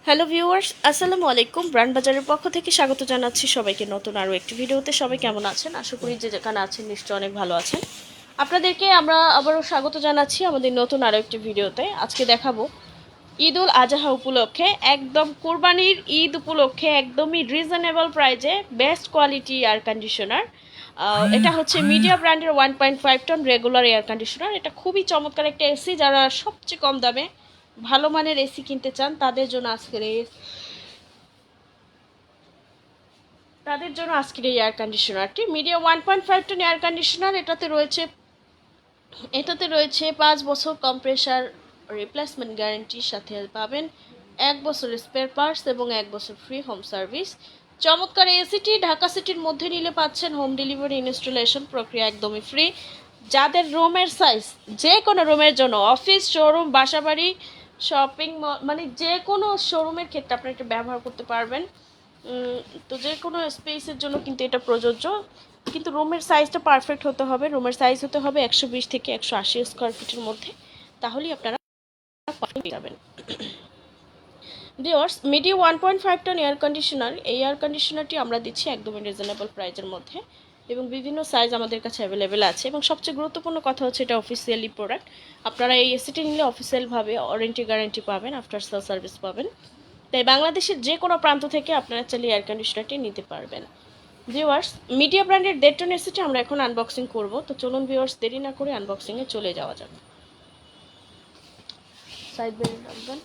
Hello viewers, আসসালামু আলাইকুম। Brand বাজারের পক্ষ থেকে স্বাগত জানাচ্ছি সবাইকে নতুন আরও একটি ভিডিওতে। সবাই কেমন আছেন? আশা করি যে যেখানে আছেন নিশ্চয়ই অনেক ভালো আছেন। আপনাদেরকে আমরা আবারও স্বাগত জানাচ্ছি আমাদের নতুন আরও একটি ভিডিওতে। আজকে দেখাবো ঈদ উল আজহা উপলক্ষে, একদম কোরবানির ঈদ উপলক্ষে একদমই রিজনেবল প্রাইজে বেস্ট কোয়ালিটি এয়ার কন্ডিশনার। এটা হচ্ছে মিডিয়া ব্র্যান্ডের 1.5 টন রেগুলার এয়ার কন্ডিশনার। এটা খুবই চমৎকার একটা এসি। যারা সবচেয়ে কম দামে ভালো মানের এসি কিনতে চান তাদের জন্য আজকের এই এয়ার কন্ডিশনারটি মিডিয়া 1.5 টন এয়ার কন্ডিশনার। এটাতে রয়েছে 5 বছর কম্প্রেসার রিপ্লেসমেন্ট গ্যারান্টির সাথে পাবেন 1 বছর স্পেয়ার পার্টস এবং 1 বছর ফ্রি হোম সার্ভিস। চমৎকার এসিটি ঢাকা সিটির মধ্যে নিলে পাচ্ছেন হোম ডেলিভারি ইনস্টলেশন প্রক্রিয়া একদমই ফ্রি। যাদের রুমের সাইজ, যে কোনো রুমের জন্য, অফিস, শোরুম, বাসাবাড়ি, শপিং মল, মানে যে কোনো শোরুমের ক্ষেত্রে আপনি এটা ব্যবহার করতে পারবেন। তো যে কোনো স্পেসের জন্য কিন্তু এটা প্রযোজ্য, কিন্তু রুমের সাইজটা পারফেক্ট হতে হবে। রুমের সাইজ হতে হবে 120 থেকে 180 স্কোয়ার ফিটের মধ্যে, তাহলেই আপনারা পারফেক্ট যাবেন। Viewers, Midea 1.5 ton air conditioner, এই এয়ার কন্ডিশনারটি আমরা দিচ্ছি একদমই রিজনেবল প্রাইজের মধ্যে এবং বিভিন্ন সাইজ আমাদের কাছে অ্যাভেলেবেল আছে। এবং সবচেয়ে গুরুত্বপূর্ণ কথা হচ্ছে এটা অফিসিয়ালি প্রোডাক্ট। আপনারা এই এসিটি নিলে অফিসিয়ালভাবে ওয়ারেন্টি গ্যারান্টি পাবেন, আফটার সেল সার্ভিস পাবেন। তাই বাংলাদেশের যে কোনো প্রান্ত থেকে আপনারা চাইলে এয়ার কন্ডিশনারটি নিতে পারবেন। ভিউয়ার্স, মিডিয়া ব্র্যান্ডের 1.5 টন এসিটি আমরা এখন আনবক্সিং করব। তো চলুন ভিউয়ার্স, দেরি না করে আনবক্সিংয়ে চলে যাওয়া যাক। সাইড বেল্ট রাখবেন।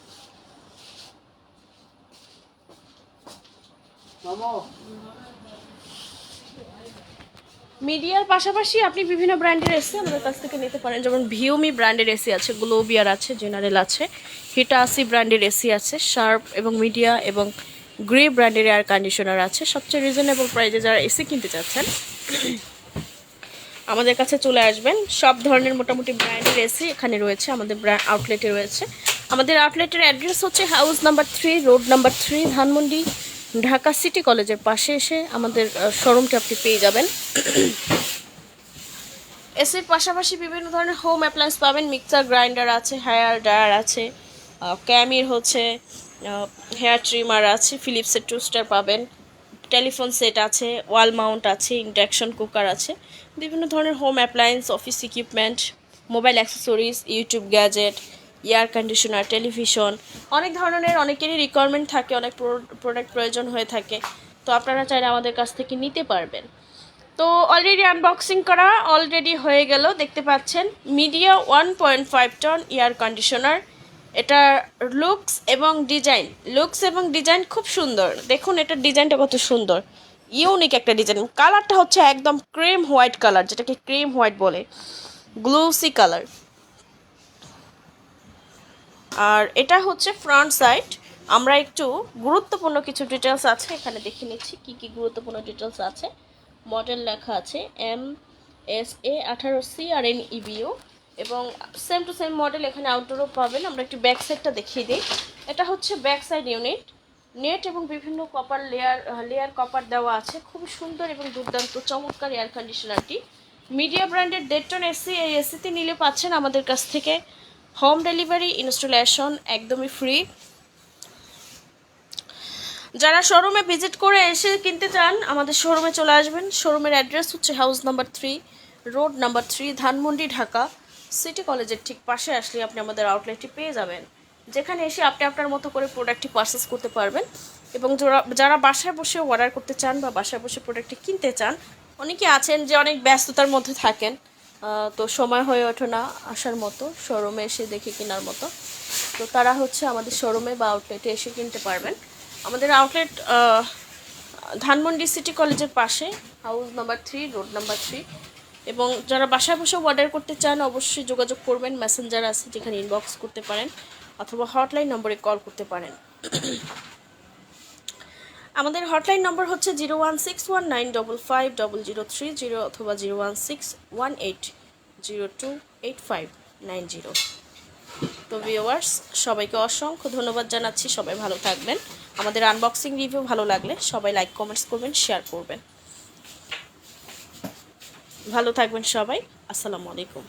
মিডিয়ার পাশাপাশি আপনি বিভিন্ন ব্র্যান্ডের এসি আমাদের কাছ থেকে নিতে পারেন। যেমন ভিউমি ব্র্যান্ডের এসি আছে, গ্লোবিয়ার আছে, জেনারেল আছে, হিটাসি ব্র্যান্ডের এসি আছে, শার্প এবং মিডিয়া এবং গ্রে ব্র্যান্ডের এয়ার কন্ডিশনার আছে। সবচেয়ে রিজনেবল প্রাইসে যারা এসি কিনতে চাচ্ছেন আমাদের কাছে চলে আসবেন। সব ধরনের মোটামুটি ব্র্যান্ডের এসি এখানে রয়েছে, আমাদের ব্র্যান্ড আউটলেটে রয়েছে। আমাদের আউটলেটের অ্যাড্রেস হচ্ছে house number 3, road number 3, Dhanmondi, Dhaka city কলেজের পাশে এসে আমাদের শোরুমটি আপনি পেয়ে যাবেন। এসির পাশাপাশি বিভিন্ন ধরনের হোম অ্যাপ্লায়েন্স পাবেন। মিক্সার গ্রাইন্ডার আছে, হেয়ার ড্রায়ার আছে, ক্যামির হচ্ছে হেয়ার ট্রিমার আছে, ফিলিপসের টোস্টার পাবেন, টেলিফোন সেট আছে, ওয়াল মাউন্ট আছে, ইন্ডাকশন কুকার আছে, বিভিন্ন ধরনের home appliance, office equipment, mobile accessories, YouTube gadget, air conditioner, television, অনেক ধরনের অনেকেরই রিকোয়ারমেন্ট থাকে, অনেক প্রোডাক্ট প্রয়োজন হয়ে থাকে। তো আপনারা চাইলে আমাদের কাছ থেকে নিতে পারবেন। তো অলরেডি আনবক্সিং করা অলরেডি হয়ে গেল। দেখতে পাচ্ছেন মিডিয়া 1.5 টন এয়ার কন্ডিশনার। এটা লুকস এবং ডিজাইন খুব সুন্দর। দেখুন এটার ডিজাইনটা কত সুন্দর, ইউনিক একটা ডিজাইন। কালারটা হচ্ছে একদম ক্রিম হোয়াইট কালার, যেটাকে ক্রিম হোয়াইট বলে, গ্লুসি কালার। আর এটা হচ্ছে ফ্রন্ট সাইড। আমরা একটু গুরুত্বপূর্ণ কিছু ডিটেলস আছে এখানে দেখে নিচ্ছি, কি কি গুরুত্বপূর্ণ ডিটেলস আছে। মডেল লেখা আছে MSA-18CRNEBU এবং সেম টু সেম মডেল এখানে আউটডোরও পাবেন। আমরা একটু ব্যাক সাইডটা দেখিয়ে দিই। এটা হচ্ছে ব্যাক সাইড ইউনিট, নেট এবং বিভিন্ন কপার লেয়ার কপার দেওয়া আছে। খুব সুন্দর এবং দুর্দান্ত চমৎকার এয়ার কন্ডিশনারটি। মিডিয়া ব্র্যান্ডের 1.5 টন এসি, এই এসিতে নিলে পাচ্ছেন আমাদের কাছ থেকে হোম ডেলিভারি ইনস্টলেশন একদমই ফ্রি। যারা শোরুমে ভিজিট করে এসে কিনতে চান আমাদের শোরুমে চলে আসবেন। শোরুমের অ্যাড্রেস হচ্ছে house number 3, road number 3, Dhanmondi, Dhaka city কলেজের ঠিক পাশে আসলে আপনি আমাদের আউটলেটটি পেয়ে যাবেন, যেখানে এসে আপনি আপনার মতো করে প্রোডাক্টটি পারচেস করতে পারবেন। এবং যারা বাসায় বসে অর্ডার করতে চান বা বাসায় বসে প্রোডাক্টটি কিনতে চান, অনেকে আছেন যে অনেক ব্যস্ততার মধ্যে থাকেন, তো সময় হয়ে ওঠে না আসার মতো, শোরুমে এসে দেখে কেনার মতো। তো তারা হচ্ছে আমাদের শোরুমে বা আউটলেটে এসে কিনতে পারবেন। আমাদের আউটলেট ধানমন্ডি সিটি কলেজের পাশে, হাউস নাম্বার 3, রোড নাম্বার 3। এবং যারা বাসায় বসে অর্ডার করতে চান অবশ্যই যোগাযোগ করবেন। মেসেঞ্জার আছে যেখানে ইনবক্স করতে পারেন অথবা হটলাইন নম্বরে কল করতে পারেন। আমাদের হটলাইন নম্বর হচ্ছে 01619550030 অথবা 01618028590। তো ভিউয়ার্স, সবাইকে অসংখ্য ধন্যবাদ জানাচ্ছি। সবাই ভালো থাকবেন। আমাদের আনবক্সিং রিভিউ ভালো লাগলে সবাই লাইক কমেন্টস করবেন, শেয়ার করবেন। ভালো থাকবেন সবাই। আসসালামু আলাইকুম।